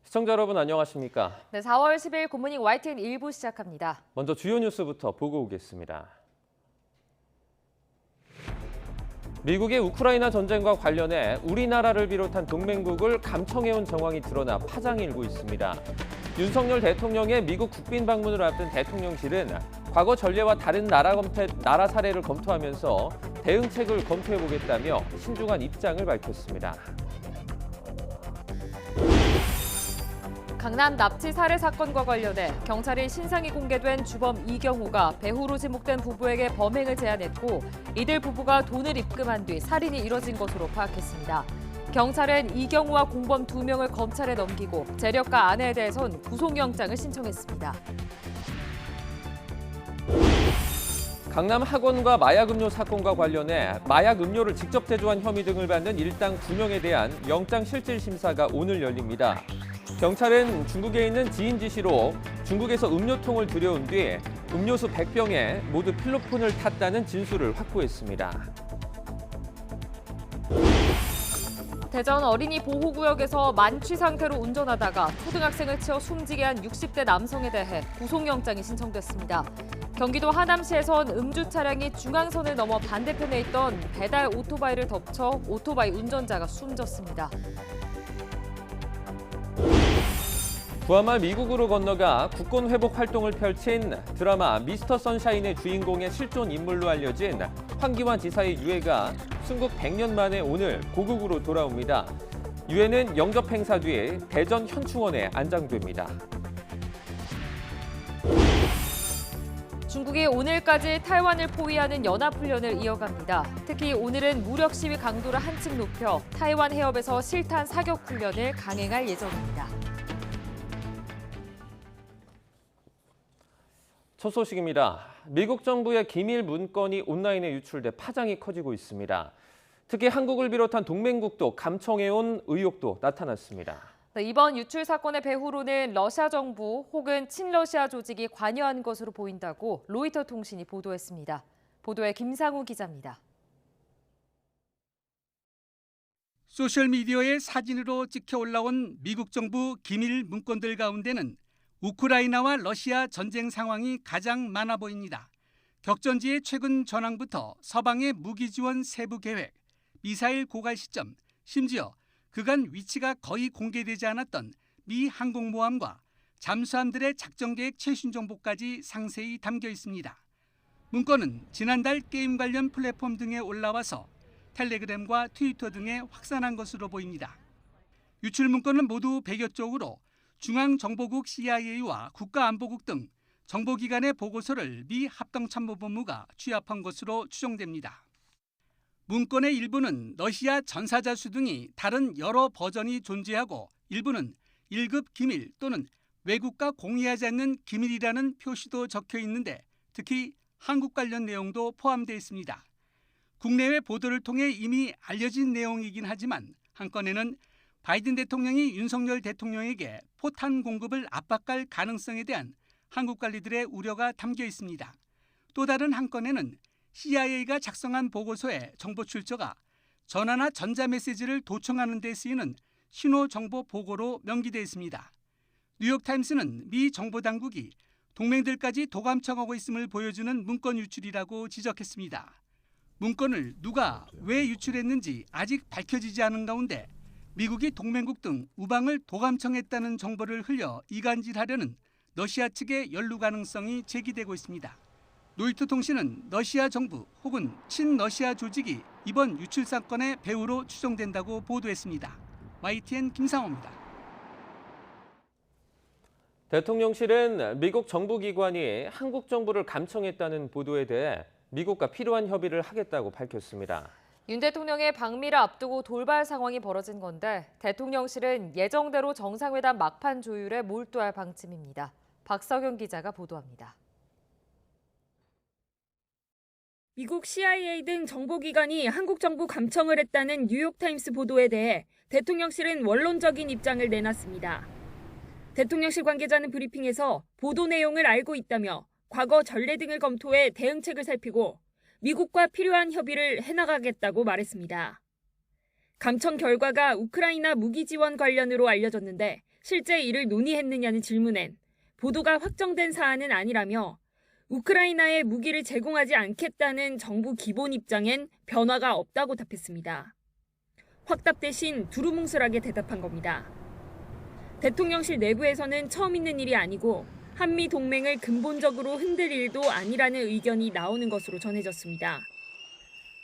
시청자 여러분 안녕하십니까? 네, 4월 10일 굿모닝 YTN 1부 시작합니다. 먼저 주요 뉴스부터 보고 오겠습니다. 미국의 우크라이나 전쟁과 관련해 우리나라를 비롯한 동맹국을 감청해온 정황이 드러나 파장이 일고 있습니다. 윤석열 대통령의 미국 국빈 방문을 앞둔 대통령실은 과거 전례와 다른 나라 사례를 검토하면서 대응책을 검토해보겠다며 신중한 입장을 밝혔습니다. 강남 납치 살해 사건과 관련해 경찰이 신상이 공개된 주범 이경우가 배후로 지목된 부부에게 범행을 제안했고 이들 부부가 돈을 입금한 뒤 살인이 이뤄진 것으로 파악했습니다. 경찰은 이경우와 공범 2명을 검찰에 넘기고 재력가 아내에 대해선 구속영장을 신청했습니다. 강남 학원과 마약 음료 사건과 관련해 마약 음료를 직접 제조한 혐의 등을 받는 일당 2명에 대한 영장 실질 심사가 오늘 열립니다. 경찰은 중국에 있는 지인 지시로 중국에서 음료통을 들여온 뒤 음료수 100병에 모두 필로폰을 탔다는 진술을 확보했습니다. 대전 어린이 보호구역에서 만취 상태로 운전하다가 초등학생을 치어 숨지게 한 60대 남성에 대해 구속영장이 신청됐습니다. 경기도 하남시에선 음주 차량이 중앙선을 넘어 반대편에 있던 배달 오토바이를 덮쳐 오토바이 운전자가 숨졌습니다. 구한말 미국으로 건너가 국권 회복 활동을 펼친 드라마 미스터 선샤인의 주인공의 실존 인물로 알려진 황기환 지사의 유해가 순국 100년 만에 오늘 고국으로 돌아옵니다. 유해는 영접 행사 뒤에 대전 현충원에 안장됩니다. 중국이 오늘까지 타이완을 포위하는 연합훈련을 이어갑니다. 특히 오늘은 무력 시위 강도를 한층 높여 타이완 해협에서 실탄 사격 훈련을 강행할 예정입니다. 첫 소식입니다. 미국 정부의 기밀 문건이 온라인에 유출돼 파장이 커지고 있습니다. 특히 한국을 비롯한 동맹국도 감청해온 의혹도 나타났습니다. 네, 이번 유출 사건의 배후로는 러시아 정부 혹은 친러시아 조직이 관여한 것으로 보인다고 로이터 통신이 보도했습니다. 보도에 김상우 기자입니다. 소셜미디어에 사진으로 찍혀 올라온 미국 정부 기밀 문건들 가운데는 우크라이나와 러시아 전쟁 상황이 가장 많아 보입니다. 격전지의 최근 전황부터 서방의 무기 지원 세부 계획, 미사일 고갈 시점, 심지어 그간 위치가 거의 공개되지 않았던 미 항공모함과 잠수함들의 작전 계획 최신 정보까지 상세히 담겨 있습니다. 문건은 지난달 게임 관련 플랫폼 등에 올라와서 텔레그램과 트위터 등에 확산한 것으로 보입니다. 유출 문건은 모두 100여 쪽으로 중앙정보국 CIA와 국가안보국 등 정보기관의 보고서를 미 합동참모본부가 취합한 것으로 추정됩니다. 문건의 일부는 러시아 전사자수 등이 다른 여러 버전이 존재하고 일부는 1급 기밀 또는 외국과 공유하지 않는 기밀이라는 표시도 적혀 있는데 특히 한국 관련 내용도 포함되어 있습니다. 국내외 보도를 통해 이미 알려진 내용이긴 하지만 한 건에는 바이든 대통령이 윤석열 대통령에게 포탄 공급을 압박할 가능성에 대한 한국 관리들의 우려가 담겨 있습니다. 또 다른 한 건에는 CIA가 작성한 보고서에 정보 출처가 전화나 전자메시지를 도청하는 데 쓰이는 신호정보 보고로 명기되어 있습니다. 뉴욕타임스는 미 정보당국이 동맹들까지 도감청하고 있음을 보여주는 문건 유출이라고 지적했습니다. 문건을 누가 왜 유출했는지 아직 밝혀지지 않은 가운데 미국이 동맹국 등 우방을 도감청했다는 정보를 흘려 이간질하려는 러시아 측의 연루 가능성이 제기되고 있습니다. 로이터 통신은 러시아 정부 혹은 친러시아 조직이 이번 유출 사건의 배후로 추정된다고 보도했습니다. YTN 김상호입니다. 대통령실은 미국 정부기관이 한국 정부를 감청했다는 보도에 대해 미국과 필요한 협의를 하겠다고 밝혔습니다. 윤 대통령의 방미를 앞두고 돌발 상황이 벌어진 건데 대통령실은 예정대로 정상회담 막판 조율에 몰두할 방침입니다. 박석영 기자가 보도합니다. 미국 CIA 등 정보기관이 한국 정부 감청을 했다는 뉴욕타임스 보도에 대해 대통령실은 원론적인 입장을 내놨습니다. 대통령실 관계자는 브리핑에서 보도 내용을 알고 있다며 과거 전례 등을 검토해 대응책을 살피고 미국과 필요한 협의를 해나가겠다고 말했습니다. 감청 결과가 우크라이나 무기 지원 관련으로 알려졌는데 실제 이를 논의했느냐는 질문엔 보도가 확정된 사안은 아니라며 우크라이나에 무기를 제공하지 않겠다는 정부 기본 입장엔 변화가 없다고 답했습니다. 확답 대신 두루뭉술하게 대답한 겁니다. 대통령실 내부에서는 처음 있는 일이 아니고 한미 동맹을 근본적으로 흔들 일도 아니라는 의견이 나오는 것으로 전해졌습니다.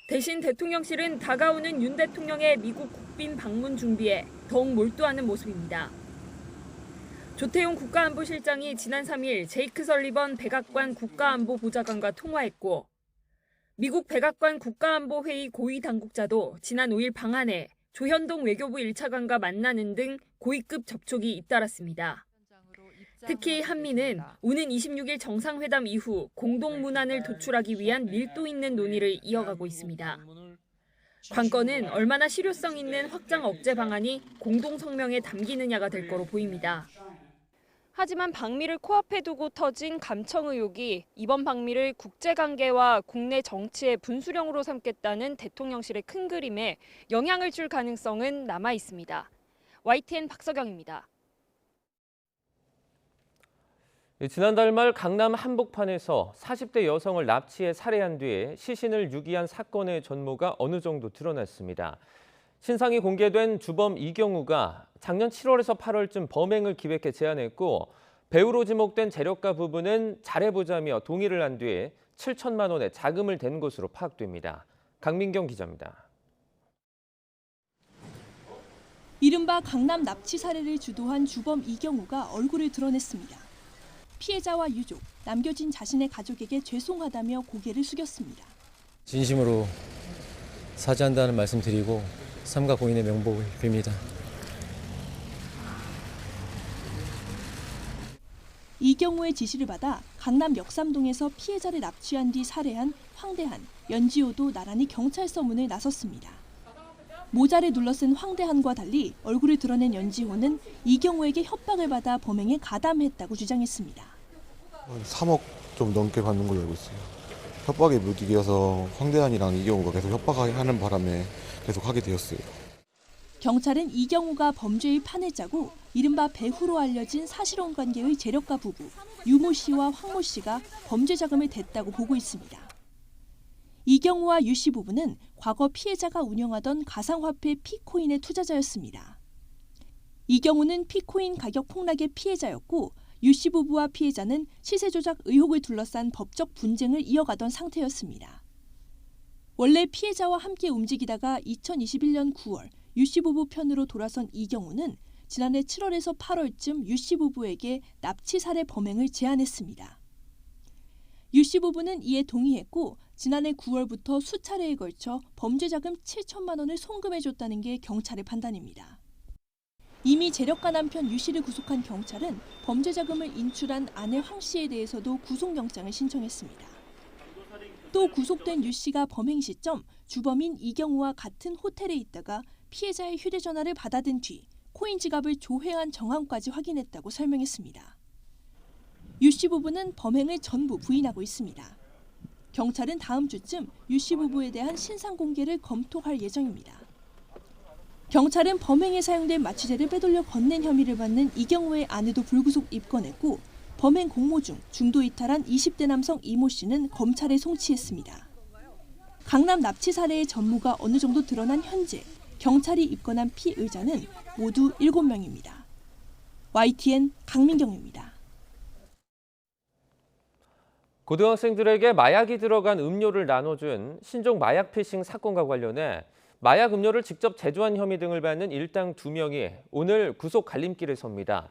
대신 대통령실은 다가오는 윤 대통령의 미국 국빈 방문 준비에 더욱 몰두하는 모습입니다. 조태용 국가안보실장이 지난 3일 제이크 설리번 백악관 국가안보보좌관과 통화했고 미국 백악관 국가안보회의 고위 당국자도 지난 5일 방한해 조현동 외교부 1차관과 만나는 등 고위급 접촉이 잇따랐습니다. 특히 한미는 오는 26일 정상회담 이후 공동문안을 도출하기 위한 밀도 있는 논의를 이어가고 있습니다. 관건은 얼마나 실효성 있는 확장 억제 방안이 공동성명에 담기느냐가 될 거로 보입니다. 하지만 방미를 코앞에 두고 터진 감청 의혹이 이번 방미를 국제관계와 국내 정치의 분수령으로 삼겠다는 대통령실의 큰 그림에 영향을 줄 가능성은 남아 있습니다. YTN 박서경입니다. 지난달 말 강남 한복판에서 40대 여성을 납치해 살해한 뒤에 시신을 유기한 사건의 전모가 어느 정도 드러났습니다. 신상이 공개된 주범 이경우가 작년 7월에서 8월쯤 범행을 기획해 제안했고 배우로 지목된 재력가 부부는 잘해보자며 동의를 한 뒤에 7천만 원의 자금을 댄 것으로 파악됩니다. 강민경 기자입니다. 이른바 강남 납치 살해를 주도한 주범 이경우가 얼굴을 드러냈습니다. 피해자와 유족, 남겨진 자신의 가족에게 죄송하다며 고개를 숙였습니다. 진심으로 사죄한다는 말씀 드리고 삼가 고인의 명복을 빕니다. 이경우의 지시를 받아 강남 역삼동에서 피해자를 납치한 뒤 살해한 황대한, 연지호도 나란히 경찰서 문을 나섰습니다. 모자를 둘러쓴 황대한과 달리 얼굴을 드러낸 연지호는 이경우에게 협박을 받아 범행에 가담했다고 주장했습니다. 3억 좀 넘게 받는 걸로 알고 있어요. 협박에 못 이겨서 황대한이랑 이경우가 계속 협박하는 바람에 계속 하게 되었어요. 경찰은 이경우가 범죄의 판을 짜고 이른바 배후로 알려진 사실혼 관계의 재력가 부부 유모 씨와 황모 씨가 범죄 자금을 댔다고 보고 있습니다. 이경우와 유 씨 부부는 과거 피해자가 운영하던 가상화폐 피코인의 투자자였습니다. 이경우는 피코인 가격 폭락의 피해자였고 유 씨 부부와 피해자는 시세 조작 의혹을 둘러싼 법적 분쟁을 이어가던 상태였습니다. 원래 피해자와 함께 움직이다가 2021년 9월 유 씨 부부 편으로 돌아선 이경우는 지난해 7월에서 8월쯤 유 씨 부부에게 납치 살해 범행을 제안했습니다. 유 씨 부부는 이에 동의했고 지난해 9월부터 수차례에 걸쳐 범죄 자금 7천만 원을 송금해줬다는 게 경찰의 판단입니다. 이미 재력가 남편 유 씨를 구속한 경찰은 범죄 자금을 인출한 아내 황 씨에 대해서도 구속영장을 신청했습니다. 또 구속된 유 씨가 범행 시점 주범인 이경우와 같은 호텔에 있다가 피해자의 휴대전화를 받아든 뒤 코인 지갑을 조회한 정황까지 확인했다고 설명했습니다. 유 씨 부부는 범행을 전부 부인하고 있습니다. 경찰은 다음 주쯤 유 씨 부부에 대한 신상 공개를 검토할 예정입니다. 경찰은 범행에 사용된 마취제를 빼돌려 건넨 혐의를 받는 이경우의 아내도 불구속 입건했고 범행 공모 중 중도 이탈한 20대 남성 이모 씨는 검찰에 송치했습니다. 강남 납치 살해의 전모가 어느 정도 드러난 현재 경찰이 입건한 피의자는 모두 7명입니다. YTN 강민경입니다. 고등학생들에게 마약이 들어간 음료를 나눠준 신종 마약 피싱 사건과 관련해 마약 음료를 직접 제조한 혐의 등을 받는 일당 2명이 오늘 구속 갈림길에 섭니다.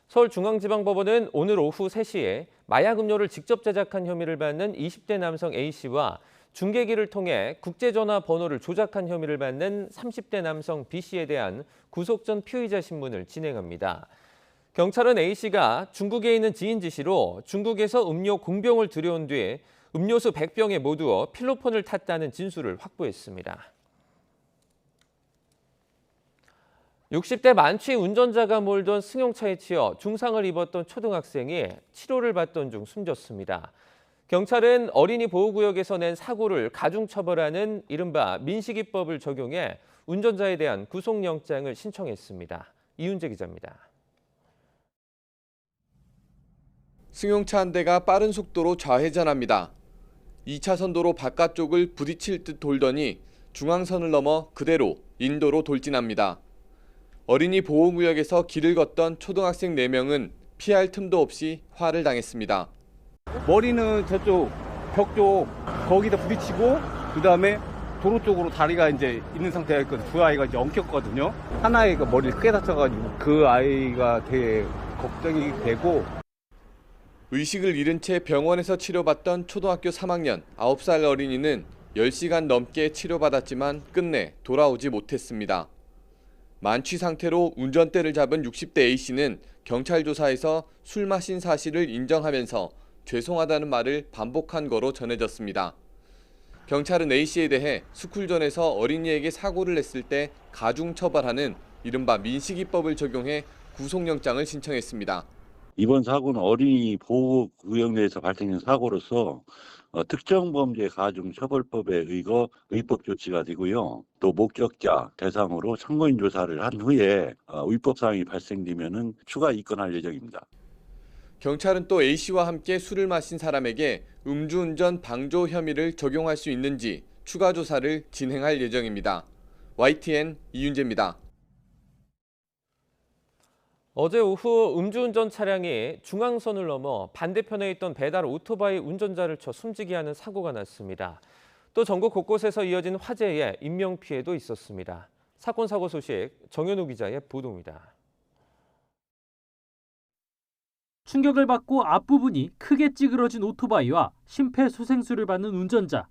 서울중앙지방법원은 오늘 오후 3시에 마약 음료를 직접 제작한 혐의를 받는 20대 남성 A씨와 중개기를 통해 국제전화 번호를 조작한 혐의를 받는 30대 남성 B씨에 대한 구속 전 피의자 신문을 진행합니다. 경찰은 A씨가 중국에 있는 지인 지시로 중국에서 음료 공병을 들여온 뒤에 음료수 100병에 모두 필로폰을 탔다는 진술을 확보했습니다. 60대 만취 운전자가 몰던 승용차에 치여 중상을 입었던 초등학생이 치료를 받던 중 숨졌습니다. 경찰은 어린이 보호구역에서 낸 사고를 가중처벌하는 이른바 민식이법을 적용해 운전자에 대한 구속영장을 신청했습니다. 이윤재 기자입니다. 승용차 한 대가 빠른 속도로 좌회전합니다. 2차선 도로 바깥쪽을 부딪힐 듯 돌더니 중앙선을 넘어 그대로 인도로 돌진합니다. 어린이 보호구역에서 길을 걷던 초등학생 4명은 피할 틈도 없이 화를 당했습니다. 머리는 저쪽 벽 쪽 거기다 부딪히고 그다음에 도로 쪽으로 다리가 이제 있는 상태였거든요. 두 아이가 이제 엉켰거든요. 한 아이가 머리를 크게 다쳐가지고 그 아이가 되게 걱정이 되고. 의식을 잃은 채 병원에서 치료받던 초등학교 3학년 9살 어린이는 10시간 넘게 치료받았지만 끝내 돌아오지 못했습니다. 만취 상태로 운전대를 잡은 60대 A씨는 경찰 조사에서 술 마신 사실을 인정하면서 죄송하다는 말을 반복한 거로 전해졌습니다. 경찰은 A씨에 대해 스쿨존에서 어린이에게 사고를 냈을 때 가중 처벌하는 이른바 민식이법을 적용해 구속영장을 신청했습니다. 이번 사고는 어린이 보호구역 내에서 발생한 사고로서 특정 범죄 가중 처벌법에 의거 의법 조치가 되고요. 또 목격자 대상으로 참고인 조사를 한 후에 위법 사항이 발생되면은 추가 입건할 예정입니다. 경찰은 또 A씨와 함께 술을 마신 사람에게 음주운전 방조 혐의를 적용할 수 있는지 추가 조사를 진행할 예정입니다. YTN 이윤재입니다. 어제 오후 음주운전 차량이 중앙선을 넘어 반대편에 있던 배달 오토바이 운전자를 쳐 숨지게 하는 사고가 났습니다. 또 전국 곳곳에서 이어진 화재에 인명피해도 있었습니다. 사건 사고 소식 정현우 기자의 보도입니다. 충격을 받고 앞부분이 크게 찌그러진 오토바이와 심폐소생술을 받는 운전자.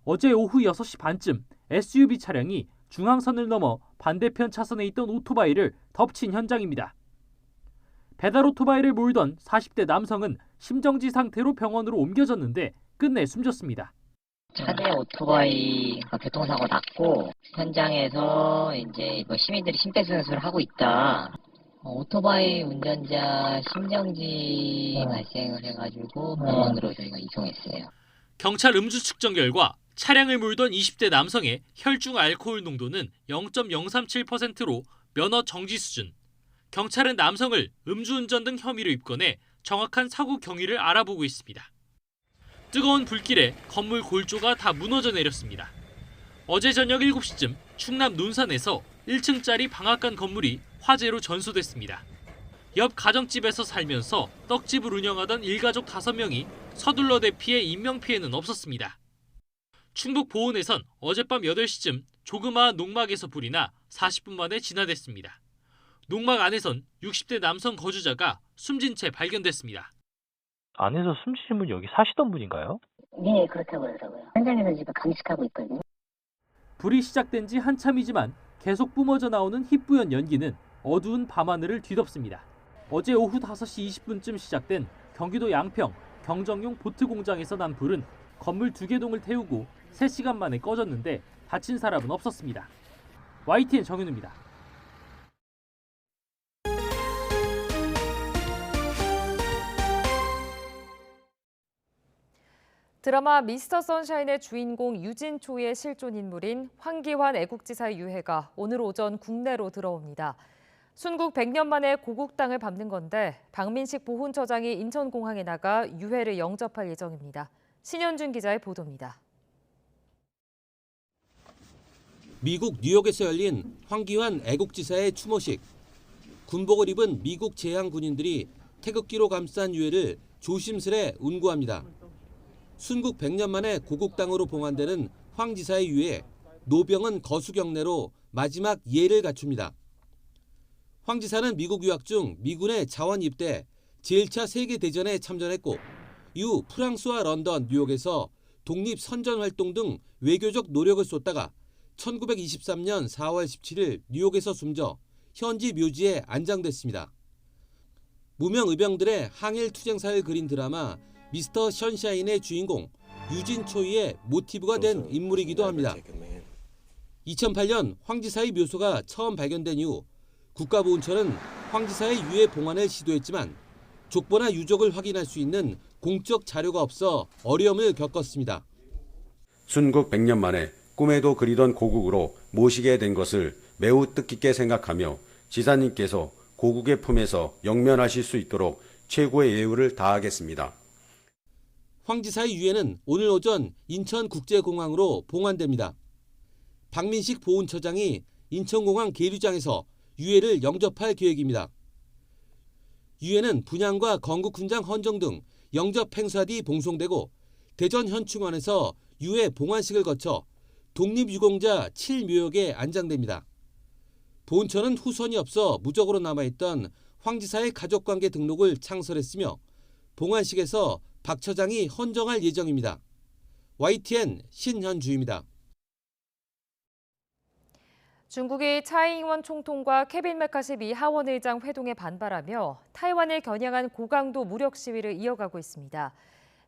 어제 오후 6시 반쯤 SUV 차량이 중앙선을 넘어 반대편 차선에 있던 오토바이를 덮친 현장입니다. 배달 오토바이를 몰던 40대 남성은 심정지 상태로 병원으로 옮겨졌는데 끝내 숨졌습니다. 차대 오토바이가 교통사고 났고 현장에서 이제 시민들이 심폐소생술을 하고 있다. 오토바이 운전자 심정지 발생을 해가지고 병원으로 저희가 이송했어요. 경찰 음주 측정 결과 차량을 몰던 20대 남성의 혈중 알코올 농도는 0.037%로 면허 정지 수준. 경찰은 남성을 음주운전 등 혐의로 입건해 정확한 사고 경위를 알아보고 있습니다. 뜨거운 불길에 건물 골조가 다 무너져 내렸습니다. 어제 저녁 7시쯤 충남 논산에서 1층짜리 방앗간 건물이 화재로 전소됐습니다. 옆 가정집에서 살면서 떡집을 운영하던 일가족 5명이 서둘러 대피해 인명피해는 없었습니다. 충북 보은에선 어젯밤 8시쯤 조그마한 농막에서 불이 나 40분 만에 진화됐습니다. 농막 안에선 60대 남성 거주자가 숨진 채 발견됐습니다. 안에서 숨지신 분이 여기 사시던 분인가요? 네, 그렇다고 그러더라고요. 현장에서 지금 감식하고 있거든요. 불이 시작된 지 한참이지만 계속 뿜어져 나오는 희뿌연 연기는 어두운 밤하늘을 뒤덮습니다. 어제 오후 5시 20분쯤 시작된 경기도 양평 경정용 보트 공장에서 난 불은 건물 2개 동을 태우고 3시간 만에 꺼졌는데 다친 사람은 없었습니다. YTN 정윤우입니다. 드라마 미스터 선샤인의 주인공 유진초의 실존 인물인 황기환 애국지사의 유해가 오늘 오전 국내로 들어옵니다. 순국 100년 만에 고국 땅을 밟는 건데 박민식 보훈처장이 인천공항에 나가 유해를 영접할 예정입니다. 신현준 기자의 보도입니다. 미국 뉴욕에서 열린 황기환 애국지사의 추모식. 군복을 입은 미국 제향 군인들이 태극기로 감싼 유해를 조심스레 운구합니다. 순국 100년 만에 고국 땅으로 봉안되는 황 지사의 유해, 노병은 거수경례로 마지막 예를 갖춥니다. 황 지사는 미국 유학 중 미군에 자원 입대, 제1차 세계대전에 참전했고 이후 프랑스와 런던, 뉴욕에서 독립선전활동 등 외교적 노력을 쏟다가 1923년 4월 17일 뉴욕에서 숨져 현지 묘지에 안장됐습니다. 무명 의병들의 항일 투쟁사를 그린 드라마 미스터 선샤인의 주인공 유진초이의 모티브가 된 인물이기도 합니다. 2008년 황 지사의 묘소가 처음 발견된 이후 국가보훈처는 황 지사의 유해 봉안을 시도했지만 족보나 유족을 확인할 수 있는 공적 자료가 없어 어려움을 겪었습니다. 순국 100년 만에 꿈에도 그리던 고국으로 모시게 된 것을 매우 뜻깊게 생각하며 지사님께서 고국의 품에서 영면하실 수 있도록 최고의 예우를 다하겠습니다. 황 지사의 유해는 오늘 오전 인천국제공항으로 봉환됩니다. 박민식 보훈처장이 인천공항 계류장에서 유해를 영접할 계획입니다. 유해는 분향과 건국훈장 헌정 등 영접 행사 뒤 봉송되고 대전 현충원에서 유해 봉환식을 거쳐 독립유공자 7묘역에 안장됩니다. 보훈처는 후손이 없어 무적으로 남아있던 황 지사의 가족관계 등록을 창설했으며 봉환식에서 박 처장이 헌정할 예정입니다. YTN 신현주입니다. 중국이 차이잉원 총통과 케빈 메카시 미 하원 의장 회동에 반발하며 타이완을 겨냥한 고강도 무력 시위를 이어가고 있습니다.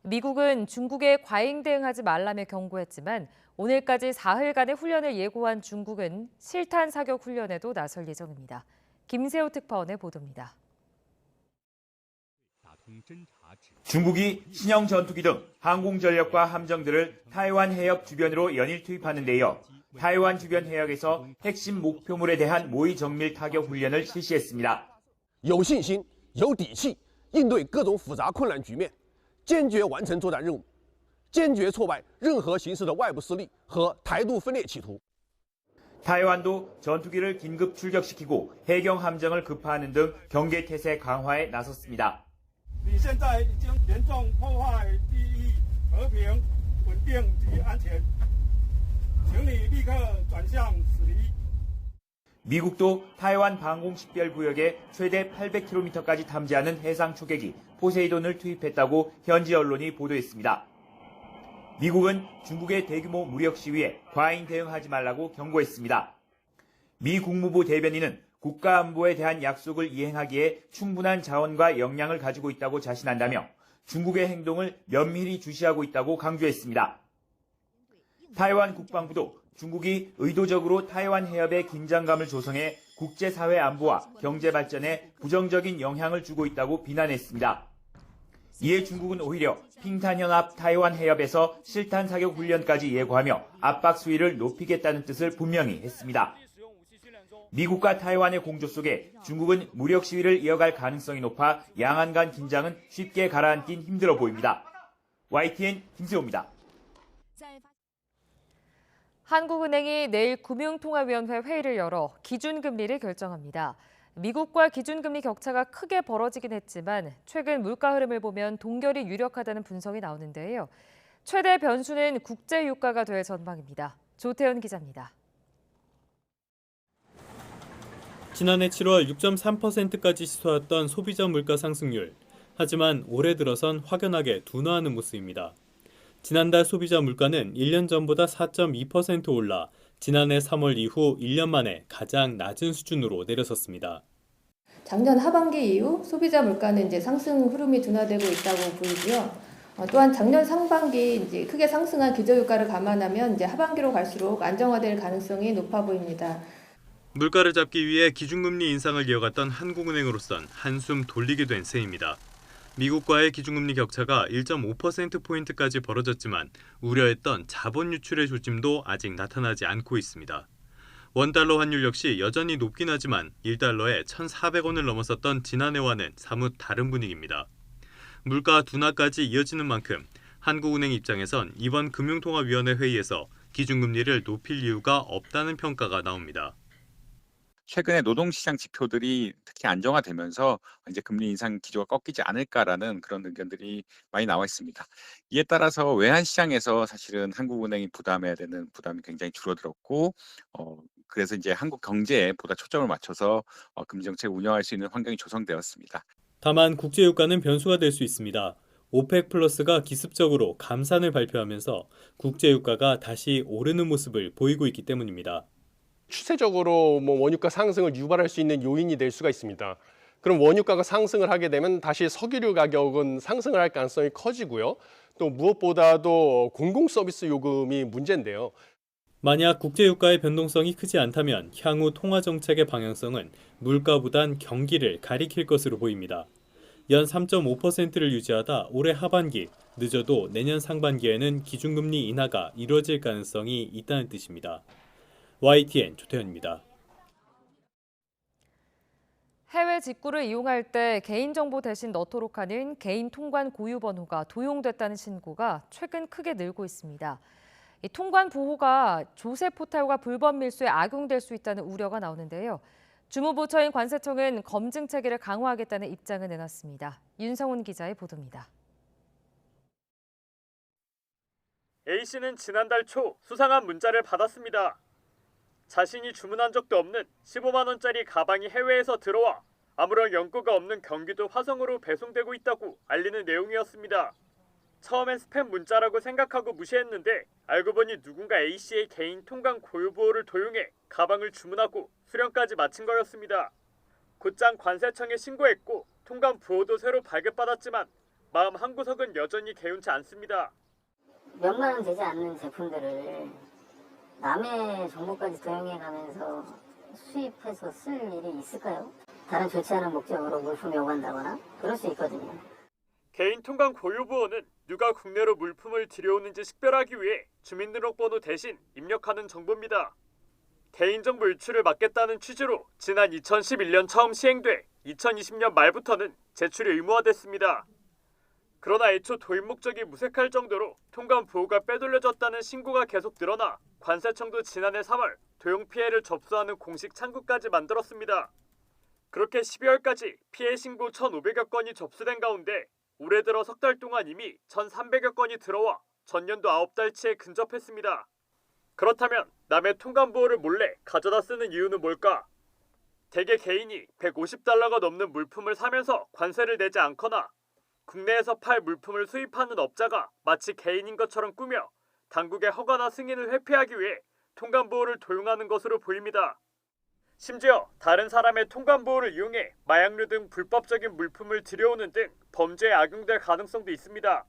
미국은 중국에 과잉 대응하지 말라며 경고했지만 오늘까지 사흘간의 훈련을 예고한 중국은 실탄 사격 훈련에도 나설 예정입니다. 김세호 특파원의 보도입니다. 중국이 신형 전투기 등 항공전력과 함정들을 타이완 해역 주변으로 연일 투입하는 데 이어 타이완 주변 해역에서 핵심 목표물에 대한 모의 정밀 타격 훈련을 실시했습니다. 有信心、有底气应对各种复杂困难局面，坚决完成作战任务，坚决挫败任何形式的外部势力和台独分裂企图。 타이완도 전투기를 긴급 출격시키고 해경 함정을 급파하는 등 경계 태세 강화에 나섰습니다. 你现在已经严重破坏地域和平、稳定及安全，请你立刻转向驶离。 미국도 타이완 방공식별 구역에 최대 800km까지 탐지하는 해상 초계기 포세이돈을 투입했다고 현지 언론이 보도했습니다. 미국은 중국의 대규모 무력 시위에 과잉 대응하지 말라고 경고했습니다. 미 국무부 대변인은 국가안보에 대한 약속을 이행하기에 충분한 자원과 역량을 가지고 있다고 자신한다며 중국의 행동을 면밀히 주시하고 있다고 강조했습니다. 타이완 국방부도 중국이 의도적으로 타이완 해협에 긴장감을 조성해 국제사회 안보와 경제 발전에 부정적인 영향을 주고 있다고 비난했습니다. 이에 중국은 오히려 핑탄현합 타이완 해협에서 실탄 사격 훈련까지 예고하며 압박 수위를 높이겠다는 뜻을 분명히 했습니다. 미국과 타이완의 공조 속에 중국은 무력 시위를 이어갈 가능성이 높아 양안 간 긴장은 쉽게 가라앉긴 힘들어 보입니다. YTN 김세호입니다. 한국은행이 내일 금융통화위원회 회의를 열어 기준금리를 결정합니다. 미국과 기준금리 격차가 크게 벌어지긴 했지만 최근 물가 흐름을 보면 동결이 유력하다는 분석이 나오는데요. 최대 변수는 국제유가가 될 전망입니다. 조태현 기자입니다. 지난해 7월 6.3%까지 치솟았던 소비자 물가 상승률. 하지만 올해 들어선 확연하게 둔화하는 모습입니다. 지난달 소비자 물가는 1년 전보다 4.2% 올라 지난해 3월 이후 1년 만에 가장 낮은 수준으로 내려섰습니다. 작년 하반기 이후 소비자 물가는 이제 상승 흐름이 둔화되고 있다고 보이고요. 또한 작년 상반기 이제 크게 상승한 기저유가를 감안하면 이제 하반기로 갈수록 안정화될 가능성이 높아 보입니다. 물가를 잡기 위해 기준금리 인상을 이어갔던 한국은행으로선 한숨 돌리게 된 셈입니다. 미국과의 기준금리 격차가 1.5%포인트까지 벌어졌지만 우려했던 자본 유출의 조짐도 아직 나타나지 않고 있습니다. 원달러 환율 역시 여전히 높긴 하지만 1달러에 1,400원을 넘어섰던 지난해와는 사뭇 다른 분위기입니다. 물가 둔화까지 이어지는 만큼 한국은행 입장에선 이번 금융통화위원회 회의에서 기준금리를 높일 이유가 없다는 평가가 나옵니다. 최근에 노동시장 지표들이 특히 안정화되면서 이제 금리 인상 기조가 꺾이지 않을까라는 그런 의견들이 많이 나와 있습니다. 이에 따라서 외환시장에서 사실은 한국은행이 부담해야 되는 부담이 굉장히 줄어들었고, 그래서 이제 한국 경제에 보다 초점을 맞춰서 금리정책을 운영할 수 있는 환경이 조성되었습니다. 다만 국제유가는 변수가 될 수 있습니다. 오펙 플러스가 기습적으로 감산을 발표하면서 국제유가가 다시 오르는 모습을 보이고 있기 때문입니다. 추세적으로 원유가 상승을 유발할 수 있는 요인이 될 수가 있습니다. 그럼 원유가가 상승을 하게 되면 다시 석유류 가격은 상승을 할 가능성이 커지고요. 또 무엇보다도 공공서비스 요금이 문제인데요. 만약 국제유가의 변동성이 크지 않다면 향후 통화정책의 방향성은 물가보단 경기를 가리킬 것으로 보입니다. 연 3.5%를 유지하다 올해 하반기, 늦어도 내년 상반기에는 기준금리 인하가 이뤄질 가능성이 있다는 뜻입니다. YTN 조태현입니다. 해외 직구를 이용할 때 개인정보 대신 넣도록 하는 개인 통관 고유 번호가 도용됐다는 신고가 최근 크게 늘고 있습니다. 이 통관 보호가 조세 포탈과 불법 밀수에 악용될 수 있다는 우려가 나오는데요. 주무부처인 관세청은 검증 체계를 강화하겠다는 입장을 내놨습니다. 윤성훈 기자의 보도입니다. A씨는 지난달 초 수상한 문자를 받았습니다. 자신이 주문한 적도 없는 15만 원짜리 가방이 해외에서 들어와 아무런 연고가 없는 경기도 화성으로 배송되고 있다고 알리는 내용이었습니다. 처음엔 스팸 문자라고 생각하고 무시했는데 알고 보니 누군가 A씨의 개인 통관 고유보호를 도용해 가방을 주문하고 수령까지 마친 거였습니다. 곧장 관세청에 신고했고 통관 부호도 새로 발급받았지만 마음 한구석은 여전히 개운치 않습니다. 몇만 원 되지 않는 제품들을 남의 정보까지 도용해가면서 수입해서 쓸 일이 있을까요? 다른 좋지 않은 목적으로 물품이 오간다거나 그럴 수 있거든요. 개인 통관 고유 보호는 누가 국내로 물품을 들여오는지 식별하기 위해 주민등록번호 대신 입력하는 정보입니다. 개인정보 유출을 막겠다는 취지로 지난 2011년 처음 시행돼 2020년 말부터는 제출이 의무화됐습니다. 그러나 애초 도입 목적이 무색할 정도로 통관 보호가 빼돌려졌다는 신고가 계속 늘어나 관세청도 지난해 3월 도용 피해를 접수하는 공식 창구까지 만들었습니다. 그렇게 12월까지 피해 신고 1,500여 건이 접수된 가운데 올해 들어 석 달 동안 이미 1,300여 건이 들어와 전년도 9달치에 근접했습니다. 그렇다면 남의 통관 보호를 몰래 가져다 쓰는 이유는 뭘까? 대개 개인이 150달러가 넘는 물품을 사면서 관세를 내지 않거나 국내에서 팔 물품을 수입하는 업자가 마치 개인인 것처럼 꾸며 당국의 허가나 승인을 회피하기 위해 통관 보호를 도용하는 것으로 보입니다. 심지어 다른 사람의 통관 보호를 이용해 마약류 등 불법적인 물품을 들여오는 등 범죄에 악용될 가능성도 있습니다.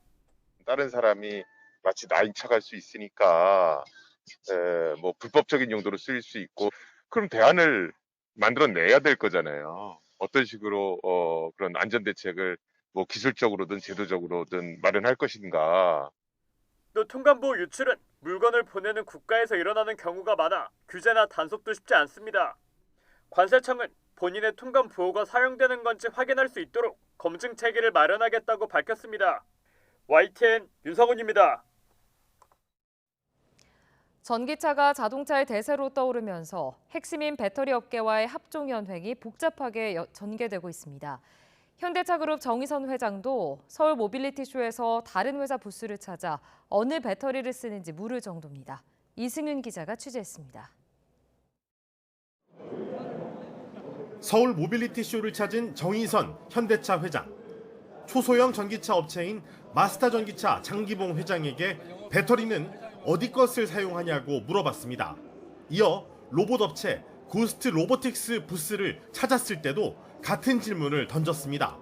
다른 사람이 마치 나인 척할 수 있으니까 뭐 불법적인 용도로 쓰일 수 있고 그럼 대안을 만들어내야 될 거잖아요. 어떤 식으로 그런 안전대책을 뭐 기술적으로든 제도적으로든 마련할 것인가. 또 통관보호 유출은 물건을 보내는 국가에서 일어나는 경우가 많아 규제나 단속도 쉽지 않습니다. 관세청은 본인의 통관 보호가 사용되는 건지 확인할 수 있도록 검증 체계를 마련하겠다고 밝혔습니다. YTN 윤성훈입니다. 전기차가 자동차의 대세로 떠오르면서 핵심인 배터리 업계와의 합종 연횡이 복잡하게 전개되고 있습니다. 현대차그룹 정의선 회장도 서울 모빌리티쇼에서 다른 회사 부스를 찾아 어느 배터리를 쓰는지 물을 정도입니다. 이승윤 기자가 취재했습니다. 서울 모빌리티쇼를 찾은 정의선 현대차 회장. 초소형 전기차 업체인 마스터 전기차 장기봉 회장에게 배터리는 어디 것을 사용하냐고 물어봤습니다. 이어 로봇 업체 고스트 로보틱스 부스를 찾았을 때도 같은 질문을 던졌습니다.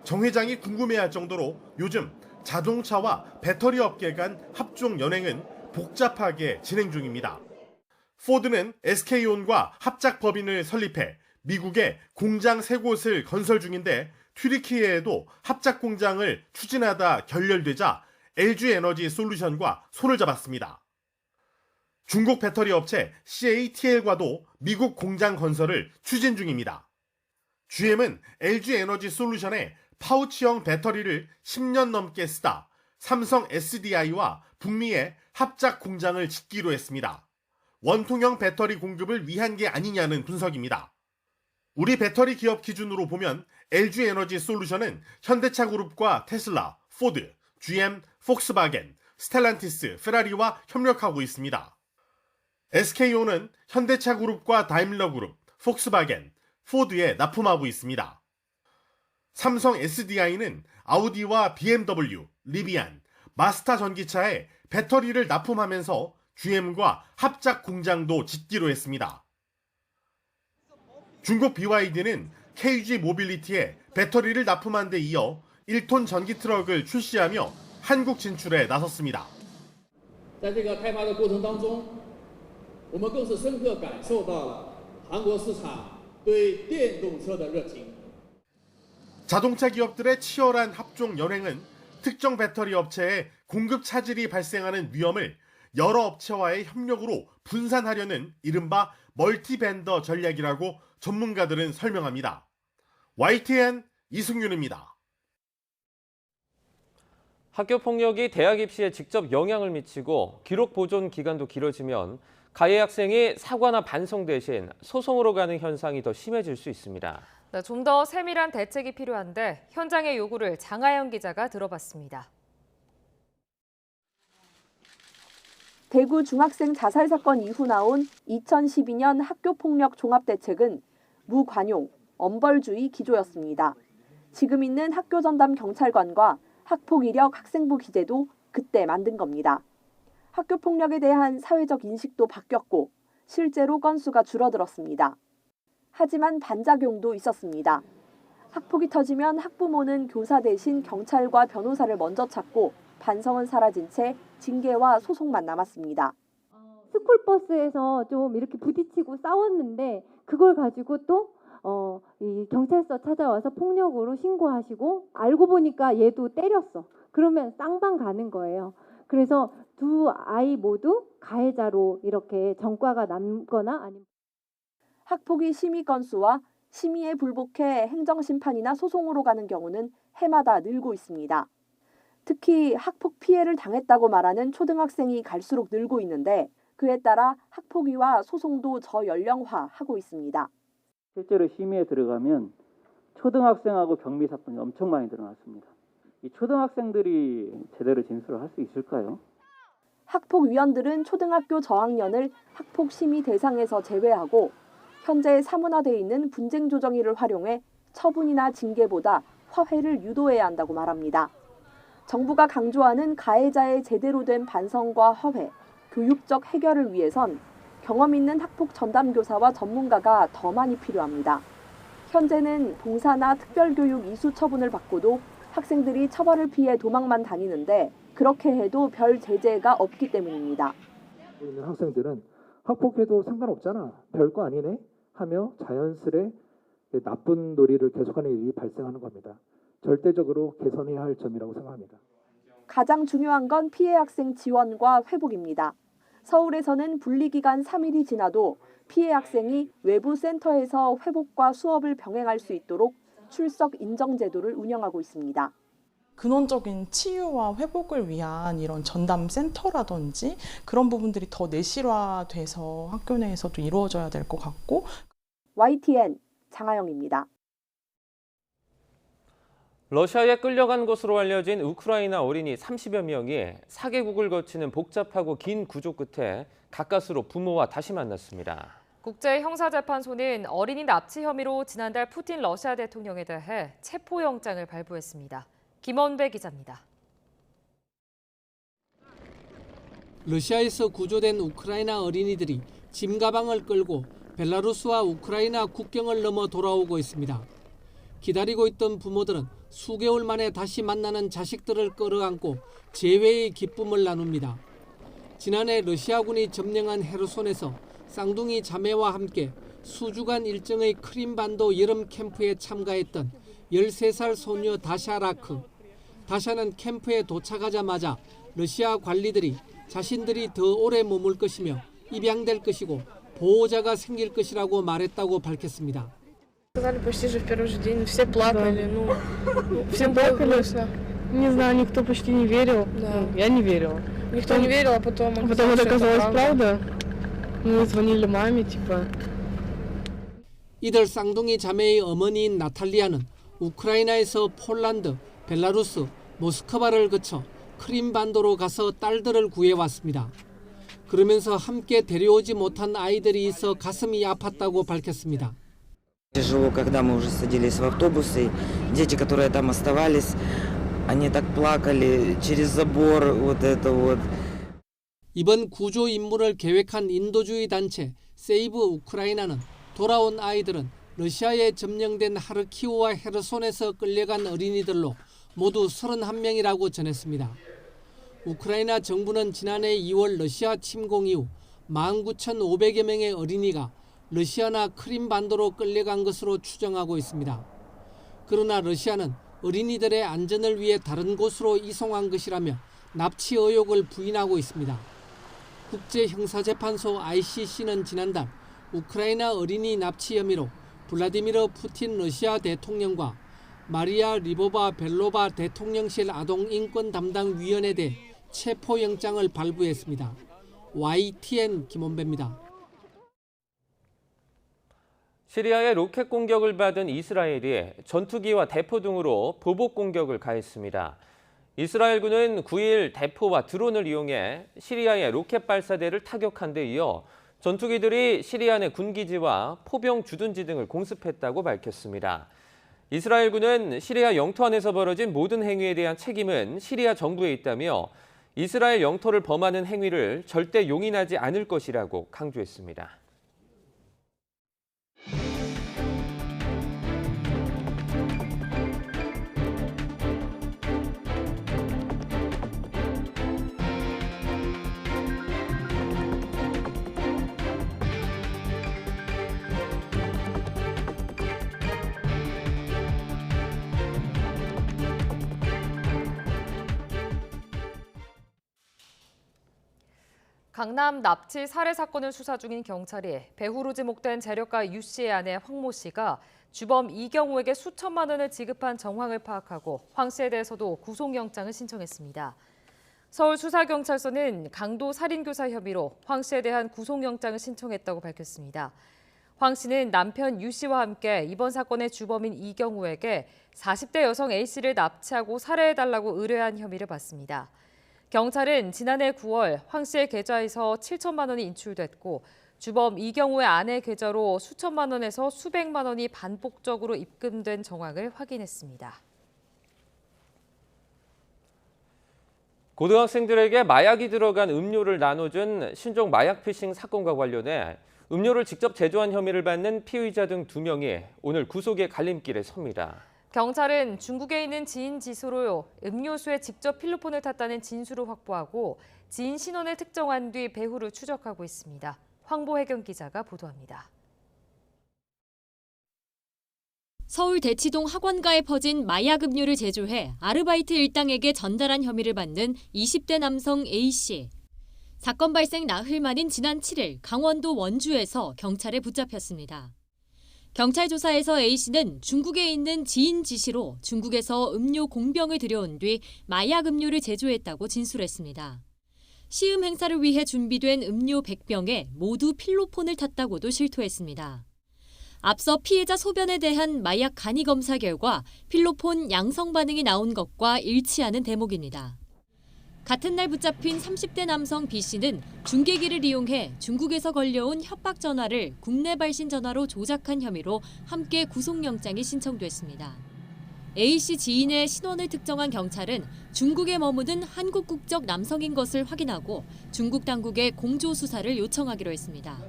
정 회장이 궁금해할 정도로 요즘 자동차와 배터리 업계 간 합종 연횡은 복잡하게 진행 중입니다. 포드는 SK온과 합작 법인을 설립해 미국에 공장 3곳을 건설 중인데 튀르키예에도 합작 공장을 추진하다 결렬되자 LG에너지 솔루션과 손을 잡았습니다. 중국 배터리 업체 CATL과도 미국 공장 건설을 추진 중입니다. GM은 LG에너지 솔루션에 파우치형 배터리를 10년 넘게 쓰다 삼성 SDI와 북미에 합작 공장을 짓기로 했습니다. 원통형 배터리 공급을 위한 게 아니냐는 분석입니다. 우리 배터리 기업 기준으로 보면 LG에너지 솔루션은 현대차그룹과 테슬라, 포드, GM, 폭스바겐, 스텔란티스, 페라리와 협력하고 있습니다. SK온은 현대차그룹과 다임러그룹, 폭스바겐, 포드에 납품하고 있습니다. 삼성 SDI는 아우디와 BMW, 리비안, 마스터 전기차에 배터리를 납품하면서 GM과 합작 공장도 짓기로 했습니다. 중국 BYD는 KG 모빌리티에 배터리를 납품한 데 이어 1톤 전기 트럭을 출시하며 한국 진출에 나섰습니다. 在这个开发的过程当中，我们更是深刻感受到了韩国市场对电动车的热情。 자동차 기업들의 치열한 합종 연횡은 특정 배터리 업체의 공급 차질이 발생하는 위험을 여러 업체와의 협력으로 분산하려는 이른바 멀티벤더 전략이라고 전문가들은 설명합니다. YTN 이승윤입니다. 학교 폭력이 대학 입시에 직접 영향을 미치고 기록 보존 기간도 길어지면 가해 학생이 사과나 반성 대신 소송으로 가는 현상이 더 심해질 수 있습니다. 네, 좀 더 세밀한 대책이 필요한데 현장의 요구를 장하영 기자가 들어봤습니다. 대구 중학생 자살 사건 이후 나온 2012년 학교폭력 종합대책은 무관용, 엄벌주의 기조였습니다. 지금 있는 학교전담 경찰관과 학폭이력 학생부 기재도 그때 만든 겁니다. 학교폭력에 대한 사회적 인식도 바뀌었고 실제로 건수가 줄어들었습니다. 하지만 반작용도 있었습니다. 학폭이 터지면 학부모는 교사 대신 경찰과 변호사를 먼저 찾고 반성은 사라진 채 징계와 소송만 남았습니다. 스쿨버스에서 좀 이렇게 부딪히고 싸웠는데 그걸 가지고 또 이 경찰서 찾아와서 폭력으로 신고하시고 알고 보니까 얘도 때렸어. 그러면 쌍방 가는 거예요. 그래서 두 아이 모두 가해자로 이렇게 전과가 남거나 아니면 학폭위 심의 건수와 심의에 불복해 행정심판이나 소송으로 가는 경우는 해마다 늘고 있습니다. 특히 학폭 피해를 당했다고 말하는 초등학생이 갈수록 늘고 있는데 그에 따라 학폭위와 소송도 저연령화하고 있습니다. 실제로 심의에 들어가면 초등학생하고 경미 사건이 엄청 많이 늘어났습니다. 이 초등학생들이 제대로 진술을 할 수 있을까요? 학폭위원들은 초등학교 저학년을 학폭 심의 대상에서 제외하고 현재 사문화돼 있는 분쟁 조정위를 활용해 처분이나 징계보다 화해를 유도해야 한다고 말합니다. 정부가 강조하는 가해자의 제대로 된 반성과 화해, 교육적 해결을 위해선 경험 있는 학폭 전담교사와 전문가가 더 많이 필요합니다. 현재는 봉사나 특별교육 이수 처분을 받고도 학생들이 처벌을 피해 도망만 다니는데 그렇게 해도 별 제재가 없기 때문입니다. 있는 학생들은 학폭해도 상관없잖아, 별거 아니네 하며 자연스레 나쁜 놀이를 계속하는 일이 발생하는 겁니다. 절대적으로 개선해야 할 점이라고 생각합니다. 가장 중요한 건 피해 학생 지원과 회복입니다. 서울에서는 분리기간 3일이 지나도 피해 학생이 외부 센터에서 회복과 수업을 병행할 수 있도록 출석 인정 제도를 운영하고 있습니다. 근원적인 치유와 회복을 위한 이런 전담 센터라든지 그런 부분들이 더 내실화돼서 학교 내에서도 이루어져야 될 것 같고. YTN 장하영입니다. 러시아에 끌려간 것으로 알려진 우크라이나 어린이 30여 명이 4개국을 거치는 복잡하고 긴 구조 끝에 가까스로 부모와 다시 만났습니다. 국제형사재판소는 어린이 납치 혐의로 지난달 푸틴 러시아 대통령에 대해 체포영장을 발부했습니다. 김원배 기자입니다. 러시아에서 구조된 우크라이나 어린이들이 짐 가방을 끌고 벨라루스와 우크라이나 국경을 넘어 돌아오고 있습니다. 기다리고 있던 부모들은 수개월 만에 다시 만나는 자식들을 끌어안고 재회의 기쁨을 나눕니다. 지난해 러시아군이 점령한 헤르손에서 쌍둥이 자매와 함께 수주간 일정의 크림반도 여름 캠프에 참가했던 13살 소녀 다샤 라크. 다샤는 캠프에 도착하자마자 러시아 관리들이 자신들이 더 오래 머물 것이며 입양될 것이고 보호자가 생길 것이라고 말했다고 밝혔습니다. Сказали почти же в первый же день, все плакали, ну, всем плакали. Не знаю, никто почти не верил. Да. Я не верила. Никто не верил, а потом это оказалось правда. Мы звонили маме, типа. 이들 쌍둥이 자매의 어머니인 나탈리아는 우크라이나에서 폴란드, 벨라루스, 모스크바를 거쳐 크림반도로 가서 딸들을 구해왔습니다. 그러면서 함께 데려오지 못한 아이들이 있어 가슴이 아팠다고 밝혔습니다. Тяжело, когда мы уже садились в автобусы, дети, которые там оставались, они так плакали через забор, вот это вот. 이번 구조 임무를 계획한 인도주의 단체 세이브 우크라이나는 돌아온 아이들은 러시아에 점령된 하르키우와 헤르손에서 끌려간 어린이들로 모두 31명이라고 전했습니다. 우크라이나 정부는 지난해 2월 러시아 침공 이후 19,500여 명의 어린이가 러시아나 크림반도로 끌려간 것으로 추정하고 있습니다. 그러나 러시아는 어린이들의 안전을 위해 다른 곳으로 이송한 것이라며 납치 의혹을 부인하고 있습니다. 국제형사재판소 ICC는 지난달 우크라이나 어린이 납치 혐의로 블라디미르 푸틴 러시아 대통령과 마리아 리보바 벨로바 대통령실 아동인권 담당 위원에 대해 체포영장을 발부했습니다. YTN 김원배입니다. 시리아의 로켓 공격을 받은 이스라엘이 전투기와 대포 등으로 보복 공격을 가했습니다. 이스라엘군은 9일 대포와 드론을 이용해 시리아의 로켓 발사대를 타격한 데 이어 전투기들이 시리아 내 군기지와 포병 주둔지 등을 공습했다고 밝혔습니다. 이스라엘군은 시리아 영토 안에서 벌어진 모든 행위에 대한 책임은 시리아 정부에 있다며 이스라엘 영토를 범하는 행위를 절대 용인하지 않을 것이라고 강조했습니다. 강남 납치 살해 사건을 수사 중인 경찰이 배후로 지목된 재력가 유 씨의 아내 황 모 씨가 주범 이경우에게 수천만 원을 지급한 정황을 파악하고 황 씨에 대해서도 구속영장을 신청했습니다. 서울수사경찰서는 강도 살인교사 혐의로 황 씨에 대한 구속영장을 신청했다고 밝혔습니다. 황 씨는 남편 유 씨와 함께 이번 사건의 주범인 이경우에게 40대 여성 A 씨를 납치하고 살해해달라고 의뢰한 혐의를 받습니다. 경찰은 지난해 9월 황 씨의 계좌에서 7천만 원이 인출됐고 주범 이경우의 아내 계좌로 수천만 원에서 수백만 원이 반복적으로 입금된 정황을 확인했습니다. 고등학생들에게 마약이 들어간 음료를 나눠준 신종 마약 피싱 사건과 관련해 음료를 직접 제조한 혐의를 받는 피의자 등 2명이 오늘 구속의 갈림길에 섭니다. 경찰은 중국에 있는 지인 지수로 음료수에 직접 필로폰을 탔다는 진술을 확보하고 지인 신원을 특정한 뒤 배후를 추적하고 있습니다. 황보혜경 기자가 보도합니다. 서울 대치동 학원가에 퍼진 마약 음료를 제조해 아르바이트 일당에게 전달한 혐의를 받는 20대 남성 A씨. 사건 발생 나흘 만인 지난 7일 강원도 원주에서 경찰에 붙잡혔습니다. 경찰 조사에서 A씨는 중국에 있는 지인 지시로 중국에서 음료 공병을 들여온 뒤 마약 음료를 제조했다고 진술했습니다. 시음 행사를 위해 준비된 음료 100병에 모두 필로폰을 탔다고도 실토했습니다. 앞서 피해자 소변에 대한 마약 간이 검사 결과 필로폰 양성 반응이 나온 것과 일치하는 대목입니다. 같은 날 붙잡힌 30대 남성 B씨는 중계기를 이용해 중국에서 걸려온 협박 전화를 국내 발신 전화로 조작한 혐의로 함께 구속영장이 신청됐습니다. A씨 지인의 신원을 특정한 경찰은 중국에 머무는 한국 국적 남성인 것을 확인하고 중국 당국에 공조 수사를 요청하기로 했습니다.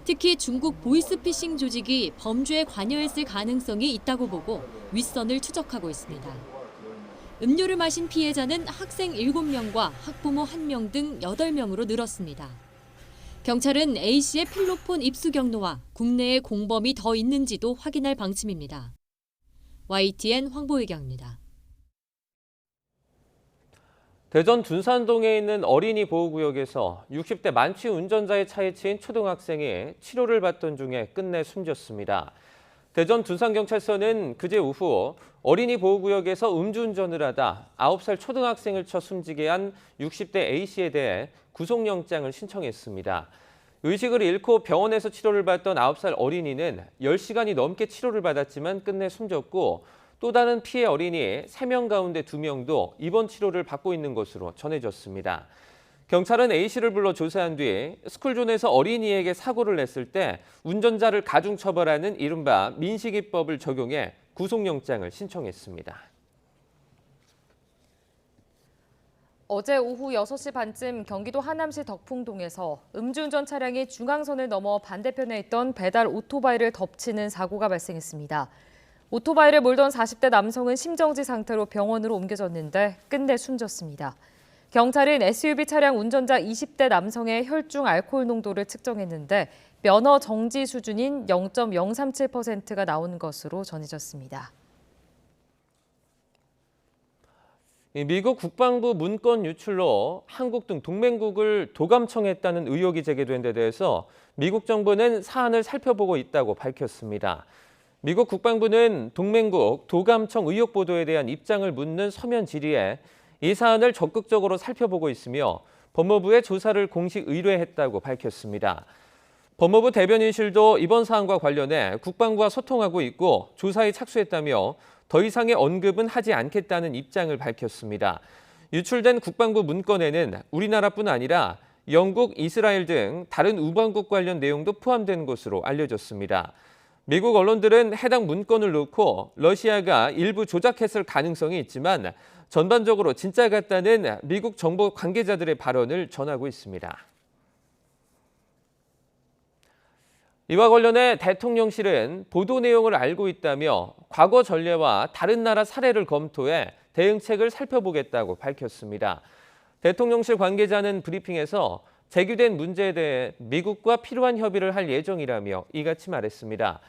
특히 중국 보이스피싱 조직이 범죄에 관여했을 가능성이 있다고 보고 윗선을 추적하고 있습니다. 음료를 마신 피해자는 학생 7명과 학부모 1명 등 8명으로 늘었습니다. 경찰은 A씨의 필로폰 입수 경로와 국내에 공범이 더 있는지도 확인할 방침입니다. YTN 황보혜경입니다. 대전 둔산동에 있는 어린이 보호구역에서 60대 만취 운전자의 차에 치인 초등학생이 치료를 받던 중에 끝내 숨졌습니다. 대전 둔산경찰서는 그제 오후 어린이 보호구역에서 음주운전을 하다 9살 초등학생을 쳐 숨지게 한 60대 A씨에 대해 구속영장을 신청했습니다. 의식을 잃고 병원에서 치료를 받던 9살 어린이는 10시간이 넘게 치료를 받았지만 끝내 숨졌고 또 다른 피해 어린이 3명 가운데 2명도 입원 치료를 받고 있는 것으로 전해졌습니다. 경찰은 A씨를 불러 조사한 뒤 스쿨존에서 어린이에게 사고를 냈을 때 운전자를 가중처벌하는 이른바 민식이법을 적용해 구속영장을 신청했습니다. 어제 오후 6시 반쯤 경기도 하남시 덕풍동에서 음주운전 차량이 중앙선을 넘어 반대편에 있던 배달 오토바이를 덮치는 사고가 발생했습니다. 오토바이를 몰던 40대 남성은 심정지 상태로 병원으로 옮겨졌는데 끝내 숨졌습니다. 경찰은 SUV 차량 운전자 20대 남성의 혈중 알코올 농도를 측정했는데 면허 정지 수준인 0.037%가 나온 것으로 전해졌습니다. 미국 국방부 문건 유출로 한국 등 동맹국을 도감청했다는 의혹이 제기된 데 대해서 미국 정부는 사안을 살펴보고 있다고 밝혔습니다. 미국 국방부는 동맹국 도감청 의혹 보도에 대한 입장을 묻는 서면 질의에 이 사안을 적극적으로 살펴보고 있으며 법무부에 조사를 공식 의뢰했다고 밝혔습니다. 법무부 대변인실도 이번 사안과 관련해 국방부와 소통하고 있고 조사에 착수했다며 더 이상의 언급은 하지 않겠다는 입장을 밝혔습니다. 유출된 국방부 문건에는 우리나라뿐 아니라 영국, 이스라엘 등 다른 우방국 관련 내용도 포함된 것으로 알려졌습니다. 미국 언론들은 해당 문건을 놓고 러시아가 일부 조작했을 가능성이 있지만 전반적으로 진짜 같다는 미국 정보 관계자들의 발언을 전하고 있습니다. 이와 관련해 대통령실은 보도 내용을 알고 있다며 과거 전례와 다른 나라 사례를 검토해 대응책을 살펴보겠다고 밝혔습니다. 대통령실 관계자는 브리핑에서 제기된 문제에 대해 미국과 필요한 협의를 할 예정이라며 이같이 말했습니다.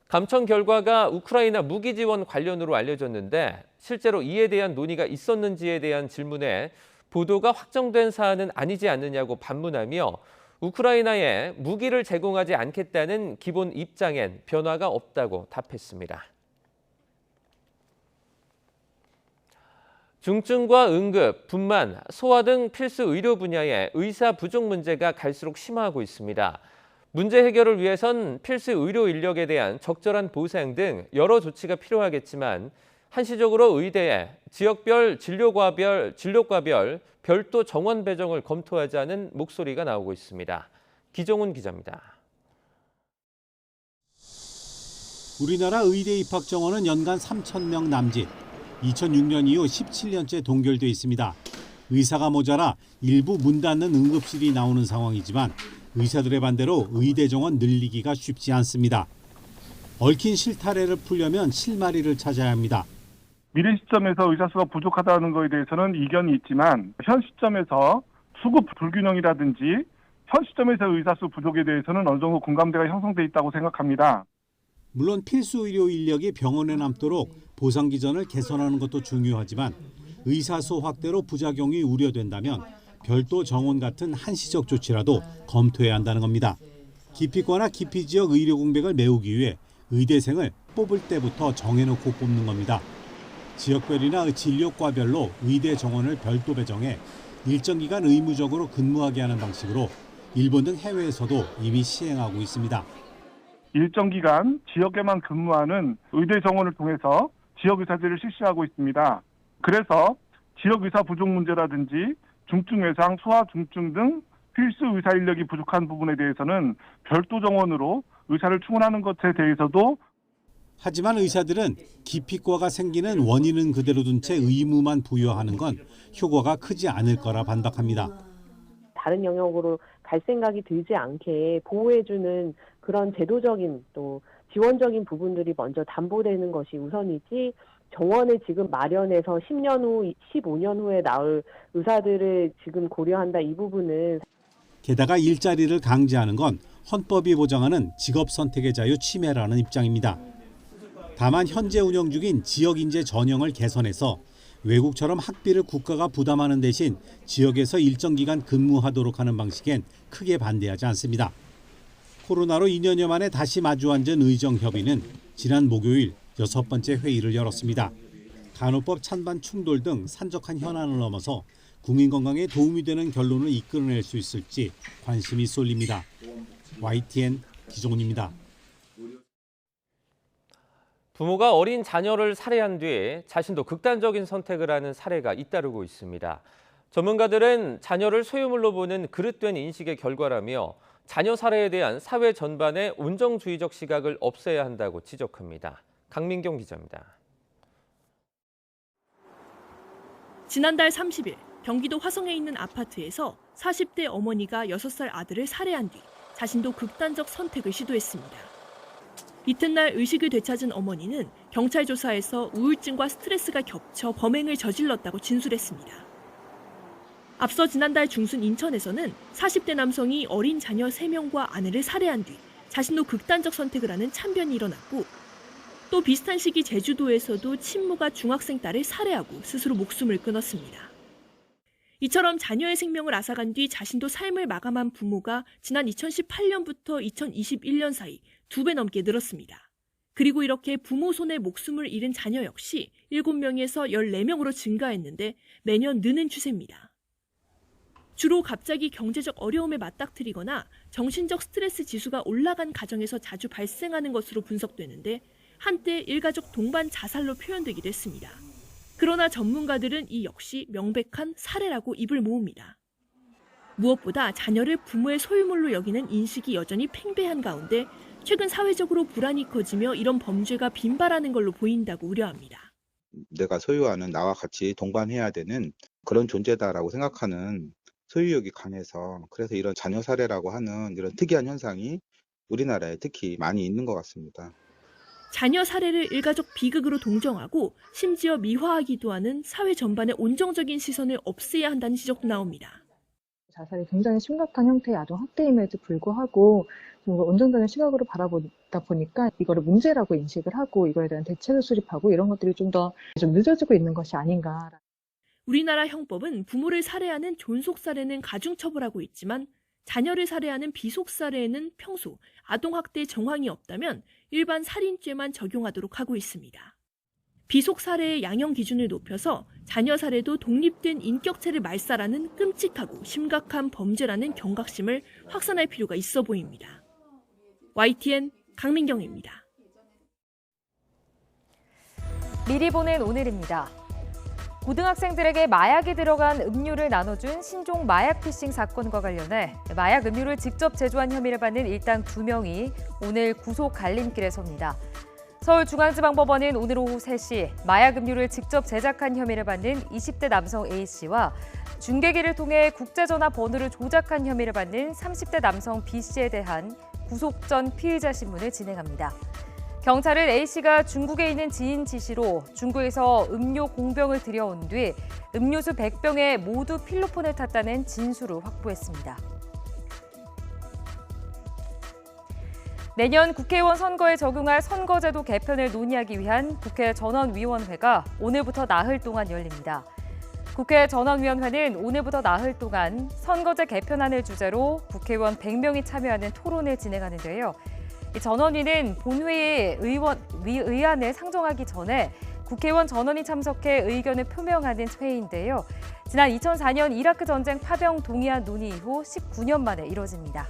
감청 결과가 우크라이나 무기 지원 관련으로 알려졌는데 실제로 이에 대한 논의가 있었는지에 대한 질문에 보도가 확정된 사안은 아니지 않느냐고 반문하며 우크라이나에 무기를 제공하지 않겠다는 기본 입장엔 변화가 없다고 답했습니다. 중증과 응급, 분만, 소아 등 필수 의료 분야의 의사 부족 문제가 갈수록 심화하고 있습니다. 문제 해결을 위해선 필수 의료 인력에 대한 적절한 보상 등 여러 조치가 필요하겠지만 한시적으로 의대에 지역별 진료과별 별도 정원 배정을 검토하자는 목소리가 나오고 있습니다. 기종훈 기자입니다. 우리나라 의대 입학 정원은 연간 3,000명 남짓. 2006년 이후 17년째 동결돼 있습니다. 의사가 모자라 일부 문 닫는 응급실이 나오는 상황이지만 의사들의 반대로 의대 정원 늘리기가 쉽지 않습니다. 얽힌 실타래를 풀려면 실마리를 찾아야 합니다. 미래 시점에서 의사 수가 부족하다는 것에 대해서는 이견이 있지만 현 시점에서 수급 불균형이라든지 현 시점에서 의사 수 부족에 대해서는 어느 정도 공감대가 형성돼 있다고 생각합니다. 물론 필수 의료 인력이 병원에 남도록 보상 기전을 개선하는 것도 중요하지만 의사 수 확대로 부작용이 우려된다면 별도 정원 같은 한시적 조치라도 검토해야 한다는 겁니다. 기피과나 기피 지역 의료 공백을 메우기 위해 의대생을 뽑을 때부터 정해놓고 뽑는 겁니다. 지역별이나 진료과별로 의대 정원을 별도 배정해 일정 기간 의무적으로 근무하게 하는 방식으로 일본 등 해외에서도 이미 시행하고 있습니다. 일정 기간 지역에만 근무하는 의대 정원을 통해서 지역 의사제를 실시하고 있습니다. 그래서 지역 의사 부족 문제라든지 중증 외상, 소아 중증 등 필수 의사 인력이 부족한 부분에 대해서는 별도 정원으로 의사를 충원하는 것에 대해서도 하지만 의사들은 기피과가 생기는 원인은 그대로 둔 채 의무만 부여하는 건 효과가 크지 않을 거라 반박합니다. 다른 영역으로 갈 생각이 들지 않게 보호해주는 그런 제도적인 또 지원적인 부분들이 먼저 담보되는 것이 우선이지 정원을 지금 마련해서 10년 후, 15년 후에 나올 의사들을 지금 고려한다 이 부분은. 게다가 일자리를 강제하는 건 헌법이 보장하는 직업 선택의 자유 침해라는 입장입니다. 다만 현재 운영 중인 지역인재 전형을 개선해서 외국처럼 학비를 국가가 부담하는 대신 지역에서 일정 기간 근무하도록 하는 방식엔 크게 반대하지 않습니다. 코로나로 2년여 만에 다시 마주 앉은 의정협의는 지난 목요일 6번째 회의를 열었습니다. 간호법 찬반 충돌 등 산적한 현안을 넘어서 국민 건강에 도움이 되는 결론을 이끌어낼 수 있을지 관심이 쏠립니다. YTN 기종훈입니다. 부모가 어린 자녀를 살해한 뒤 자신도 극단적인 선택을 하는 사례가 잇따르고 있습니다. 전문가들은 자녀를 소유물로 보는 그릇된 인식의 결과라며 자녀 살해에 대한 사회 전반의 온정주의적 시각을 없애야 한다고 지적합니다. 강민경 기자입니다. 지난달 30일 경기도 화성에 있는 아파트에서 40대 어머니가 6살 아들을 살해한 뒤 자신도 극단적 선택을 시도했습니다. 이튿날 의식을 되찾은 어머니는 경찰 조사에서 우울증과 스트레스가 겹쳐 범행을 저질렀다고 진술했습니다. 앞서 지난달 중순 인천에서는 40대 남성이 어린 자녀 3명과 아내를 살해한 뒤 자신도 극단적 선택을 하는 참변이 일어났고 또 비슷한 시기 제주도에서도 친모가 중학생 딸을 살해하고 스스로 목숨을 끊었습니다. 이처럼 자녀의 생명을 앗아간 뒤 자신도 삶을 마감한 부모가 지난 2018년부터 2021년 사이 2배 넘게 늘었습니다. 그리고 이렇게 부모 손에 목숨을 잃은 자녀 역시 7명에서 14명으로 증가했는데 매년 느는 추세입니다. 주로 갑자기 경제적 어려움에 맞닥뜨리거나 정신적 스트레스 지수가 올라간 가정에서 자주 발생하는 것으로 분석되는데 한때 일가족 동반 자살로 표현되기도 했습니다. 그러나 전문가들은 이 역시 명백한 살해라고 입을 모읍니다. 무엇보다 자녀를 부모의 소유물로 여기는 인식이 여전히 팽배한 가운데 최근 사회적으로 불안이 커지며 이런 범죄가 빈발하는 걸로 보인다고 우려합니다. 내가 소유하는 나와 같이 동반해야 되는 그런 존재다라고 생각하는 소유욕이 강해서 그래서 이런 자녀 살해라고 하는 이런 특이한 현상이 우리나라에 특히 많이 있는 것 같습니다. 자녀 살해를 일가족 비극으로 동정하고 심지어 미화하기도 하는 사회 전반의 온정적인 시선을 없애야 한다는 지적도 나옵니다. 자살이 굉장히 심각한 형태의 아동 학대임에도 불구하고 좀 온정적인 시각으로 바라보다 보니까 이거를 문제라고 인식을 하고 이거에 대한 대책을 수립하고 이런 것들이 좀 늦어지고 있는 것이 아닌가. 우리나라 형법은 부모를 살해하는 존속살해는 가중처벌하고 있지만 자녀를 살해하는 비속살해에는 평소 아동학대 정황이 없다면 일반 살인죄만 적용하도록 하고 있습니다. 비속살해의 양형 기준을 높여서 자녀 살해도 독립된 인격체를 말살하는 끔찍하고 심각한 범죄라는 경각심을 확산할 필요가 있어 보입니다. YTN 강민경입니다. 미리 보는 오늘입니다. 고등학생들에게 마약이 들어간 음료를 나눠준 신종 마약 피싱 사건과 관련해 마약 음료를 직접 제조한 혐의를 받는 일당 2명이 오늘 구속 갈림길에 섭니다. 서울중앙지방법원은 오늘 오후 3시 마약 음료를 직접 제작한 혐의를 받는 20대 남성 A씨와 중개기를 통해 국제전화 번호를 조작한 혐의를 받는 30대 남성 B씨에 대한 구속 전 피의자 신문을 진행합니다. 경찰은 A씨가 중국에 있는 지인 지시로 중국에서 음료 공병을 들여온 뒤 음료수 100병에 모두 필로폰을 탔다는 진술을 확보했습니다. 내년 국회의원 선거에 적용할 선거제도 개편을 논의하기 위한 국회 전원위원회가 오늘부터 나흘 동안 열립니다. 국회 전원위원회는 오늘부터 나흘 동안 선거제 개편안을 주제로 국회의원 100명이 참여하는 토론을 진행하는데요. 이 전원위는 본회의에 의안을 상정하기 전에 국회의원 전원이 참석해 의견을 표명하는 회의인데요. 지난 2004년 이라크 전쟁 파병 동의안 논의 이후 19년 만에 이뤄집니다.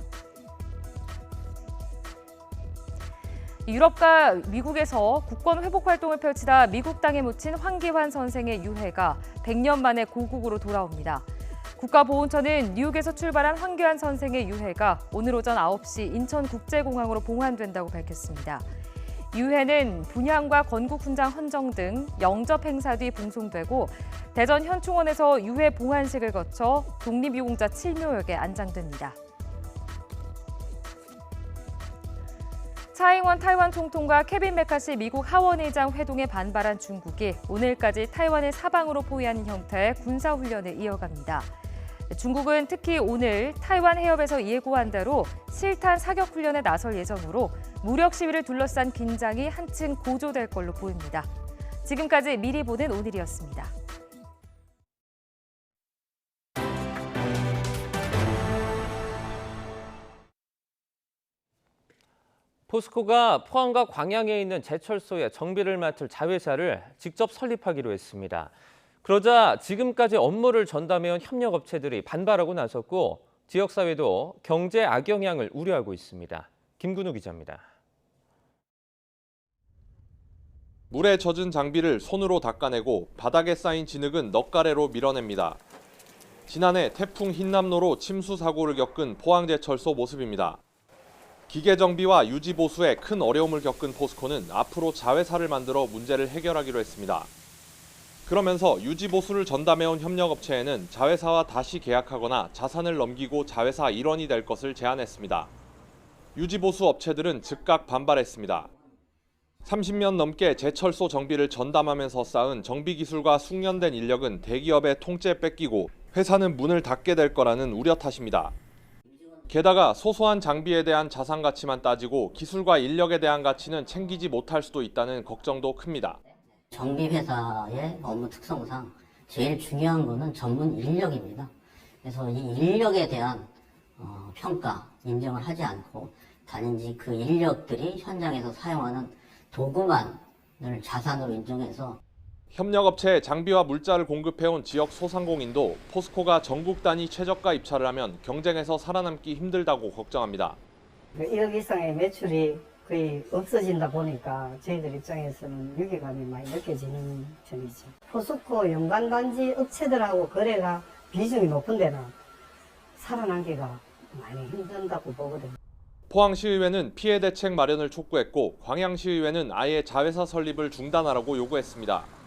유럽과 미국에서 국권 회복 활동을 펼치다 미국 땅에 묻힌 황기환 선생의 유해가 100년 만에 고국으로 돌아옵니다. 국가보훈처는 뉴욕에서 출발한 황기환 선생의 유해가 오늘 오전 9시 인천국제공항으로 봉환된다고 밝혔습니다. 유해는 분향과 건국훈장 헌정 등 영접 행사 뒤 봉송되고 대전 현충원에서 유해 봉환식을 거쳐 독립유공자 칠묘역에 안장됩니다. 차잉원 타이완 총통과 케빈 메카시 미국 하원의장 회동에 반발한 중국이 오늘까지 타이완을 사방으로 포위하는 형태의 군사훈련을 이어갑니다. 중국은 특히 오늘 타이완 해협에서 예고한 대로 실탄 사격 훈련에 나설 예정으로 무력 시위를 둘러싼 긴장이 한층 고조될 걸로 보입니다. 지금까지 미리 보는 오늘이었습니다. 포스코가 포항과 광양에 있는 제철소에 정비를 맡을 자회사를 직접 설립하기로 했습니다. 그러자 지금까지 업무를 전담해온 협력업체들이 반발하고 나섰고 지역사회도 경제 악영향을 우려하고 있습니다. 김근우 기자입니다. 물에 젖은 장비를 손으로 닦아내고 바닥에 쌓인 진흙은 넉가래로 밀어냅니다. 지난해 태풍 흰남노로 침수 사고를 겪은 포항제철소 모습입니다. 기계 정비와 유지 보수에 큰 어려움을 겪은 포스코는 앞으로 자회사를 만들어 문제를 해결하기로 했습니다. 그러면서 유지 보수를 전담해온 협력업체에는 자회사와 다시 계약하거나 자산을 넘기고 자회사 일원이 될 것을 제안했습니다. 유지 보수 업체들은 즉각 반발했습니다. 30년 넘게 제철소 정비를 전담하면서 쌓은 정비 기술과 숙련된 인력은 대기업의 통째 뺏기고 회사는 문을 닫게 될 거라는 우려 탓입니다. 게다가 소소한 장비에 대한 자산 가치만 따지고 기술과 인력에 대한 가치는 챙기지 못할 수도 있다는 걱정도 큽니다. 정비회사의 업무 특성상 제일 중요한 거는 전문 인력입니다. 그래서 이 인력에 대한 평가, 인정을 하지 않고 단지 그 인력들이 현장에서 사용하는 도구만을 자산으로 인정해서 협력업체에 장비와 물자를 공급해온 지역 소상공인도 포스코가 전국 단위 최저가 입찰을 하면 경쟁에서 살아남기 힘들다고 걱정합니다. 1억 이상의 매출이 거의 없어진다 보니까 저희들 입장에서는 위기감이 많이 느껴지는 편이죠. 포스코 연관단지 업체들하고 거래가 비중이 높은 데는 살아남기가 많이 힘든다고 보거든요. 포항시의회는 피해 대책 마련을 촉구했고 광양시의회는 아예 자회사 설립을 중단하라고 요구했습니다.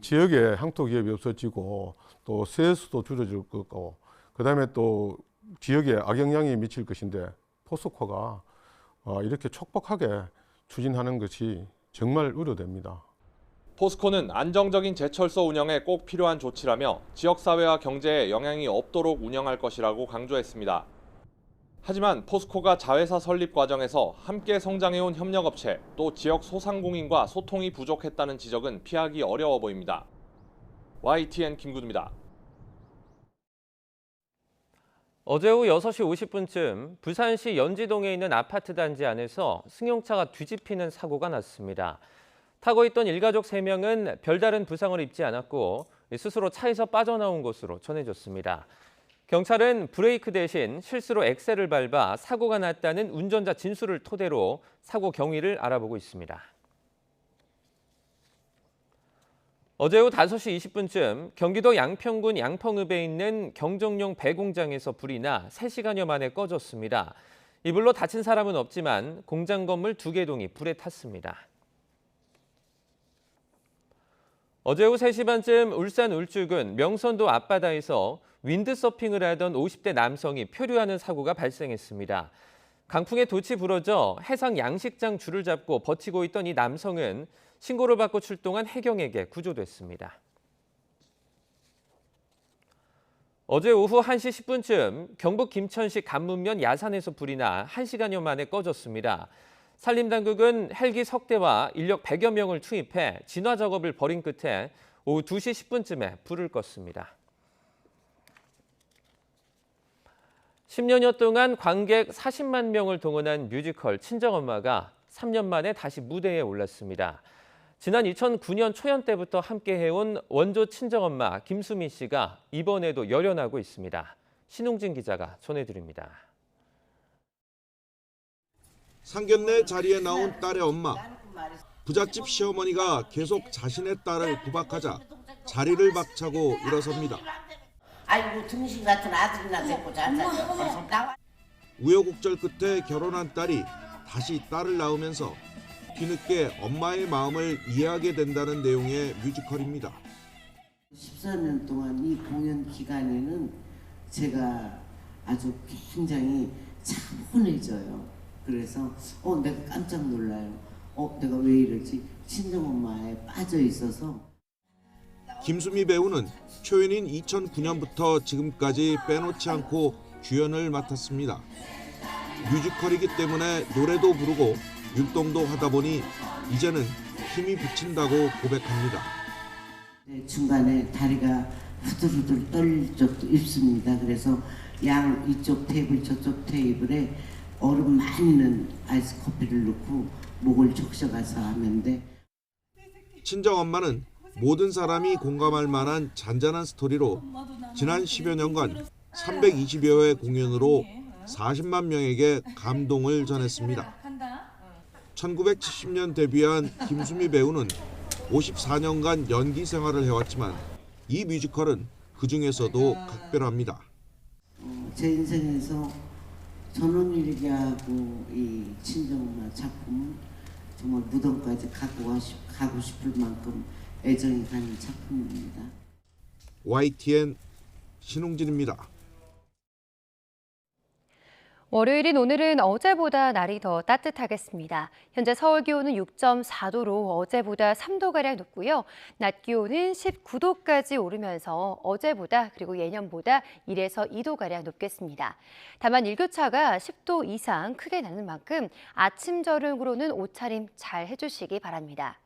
지역에 향토기업이 없어지고 또 세수도 줄어질 거고 그다음에 또 지역에 악영향이 미칠 것인데 포스코가 이렇게 촉박하게 추진하는 것이 정말 우려됩니다. 포스코는 안정적인 제철소 운영에 꼭 필요한 조치라며 지역사회와 경제에 영향이 없도록 운영할 것이라고 강조했습니다. 하지만 포스코가 자회사 설립 과정에서 함께 성장해온 협력업체 또 지역 소상공인과 소통이 부족했다는 지적은 피하기 어려워 보입니다. YTN 김구두입니다. 어제 오후 6시 50분쯤 부산시 연지동에 있는 아파트 단지 안에서 승용차가 뒤집히는 사고가 났습니다. 타고 있던 일가족 3명은 별다른 부상을 입지 않았고 스스로 차에서 빠져나온 것으로 전해졌습니다. 경찰은 브레이크 대신 실수로 엑셀을 밟아 사고가 났다는 운전자 진술을 토대로 사고 경위를 알아보고 있습니다. 어제 오후 5시 20분쯤 경기도 양평군 양평읍에 있는 경정용 배공장에서 불이 나 3시간여 만에 꺼졌습니다. 이 불로 다친 사람은 없지만 공장 건물 2개 동이 불에 탔습니다. 어제 오후 3시 반쯤 울산 울주군 명선도 앞바다에서 윈드서핑을 하던 50대 남성이 표류하는 사고가 발생했습니다. 강풍에 돛이 부러져 해상 양식장 줄을 잡고 버티고 있던 이 남성은 신고를 받고 출동한 해경에게 구조됐습니다. 어제 오후 1시 10분쯤 경북 김천시 간문면 야산에서 불이 나 1시간여 만에 꺼졌습니다. 산림당국은 헬기 석대와 인력 100여 명을 투입해 진화 작업을 벌인 끝에 오후 2시 10분쯤에 불을 껐습니다. 10년여 동안 관객 40만 명을 동원한 뮤지컬 친정엄마가 3년 만에 다시 무대에 올랐습니다. 지난 2009년 초연 때부터 함께해온 원조 친정엄마 김수미 씨가 이번에도 열연하고 있습니다. 신웅진 기자가 전해드립니다. 상견례 자리에 나온 딸의 엄마. 부잣집 시어머니가 계속 자신의 딸을 구박하자 자리를 박차고 일어섭니다. 아이고 등신 같은 아들이나 데리고 자자. 우여곡절 끝에 결혼한 딸이 다시 딸을 낳으면서 뒤늦게 엄마의 마음을 이해하게 된다는 내용의 뮤지컬입니다. 14년 동안 이 공연 기간에는 제가 아주 굉장히 차분해져요. 그래서 내가 깜짝 놀라요. 내가 왜 이러지? 친정엄마에 빠져 있어서. 김수미 배우는 초연인 2009년부터 지금까지 빼놓지 않고 주연을 맡았습니다. 뮤지컬이기 때문에 노래도 부르고 율동도 하다 보니 이제는 힘이 붙인다고 고백합니다. 중간에 다리가 후들후들 떨릴 적도 있습니다. 그래서 양 이쪽 테이블 저쪽 테이블에 얼음 많이 넣은 아이스 커피를 넣고 목을 적셔가서 하는데 친정엄마는 모든 사람이 공감할 만한 잔잔한 스토리로 지난 10여 년간 320여 회 공연으로 40만 명에게 감동을 전했습니다. 1970년 데뷔한 김수미 배우는 54년간 연기 생활을 해왔지만 이 뮤지컬은 그중에서도 각별합니다. 제 인생에서 전원일기 하고 이 친정엄마 작품은 정말 무덤까지 가고 싶을 만큼 애정이 가는 작품입니다. YTN 신웅진입니다. 월요일인 오늘은 어제보다 날이 더 따뜻하겠습니다. 현재 서울 기온은 6.4도로 어제보다 3도가량 높고요. 낮 기온은 19도까지 오르면서 어제보다 그리고 예년보다 1에서 2도가량 높겠습니다. 다만 일교차가 10도 이상 크게 나는 만큼 아침 저녁으로는 옷차림 잘 해주시기 바랍니다.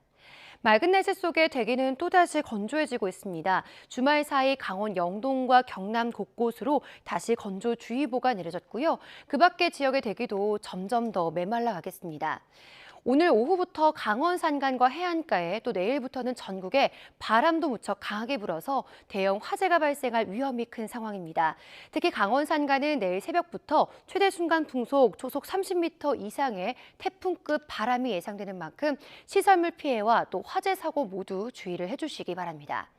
맑은 날씨 속에 대기는 또다시 건조해지고 있습니다. 주말 사이 강원 영동과 경남 곳곳으로 다시 건조주의보가 내려졌고요. 그 밖의 지역의 대기도 점점 더 메말라 가겠습니다. 오늘 오후부터 강원 산간과 해안가에 또 내일부터는 전국에 바람도 무척 강하게 불어서 대형 화재가 발생할 위험이 큰 상황입니다. 특히 강원 산간은 내일 새벽부터 최대 순간 풍속 초속 30m 이상의 태풍급 바람이 예상되는 만큼 시설물 피해와 또 화재 사고 모두 주의를 해주시기 바랍니다.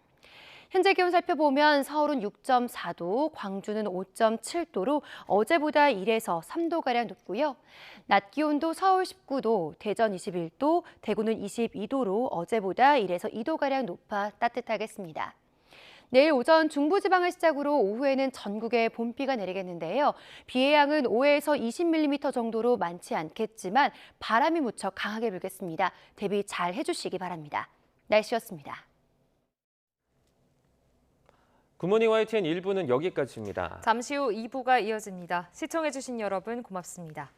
현재 기온 살펴보면 서울은 6.4도, 광주는 5.7도로 어제보다 1에서 3도가량 높고요. 낮 기온도 서울 19도, 대전 21도, 대구는 22도로 어제보다 1에서 2도가량 높아 따뜻하겠습니다. 내일 오전 중부지방을 시작으로 오후에는 전국에 봄비가 내리겠는데요. 비의 양은 5에서 20mm 정도로 많지 않겠지만 바람이 무척 강하게 불겠습니다. 대비 잘 해주시기 바랍니다. 날씨였습니다. 굿모닝 YTN 1부는 여기까지입니다. 잠시 후 2부가 이어집니다. 시청해주신 여러분 고맙습니다.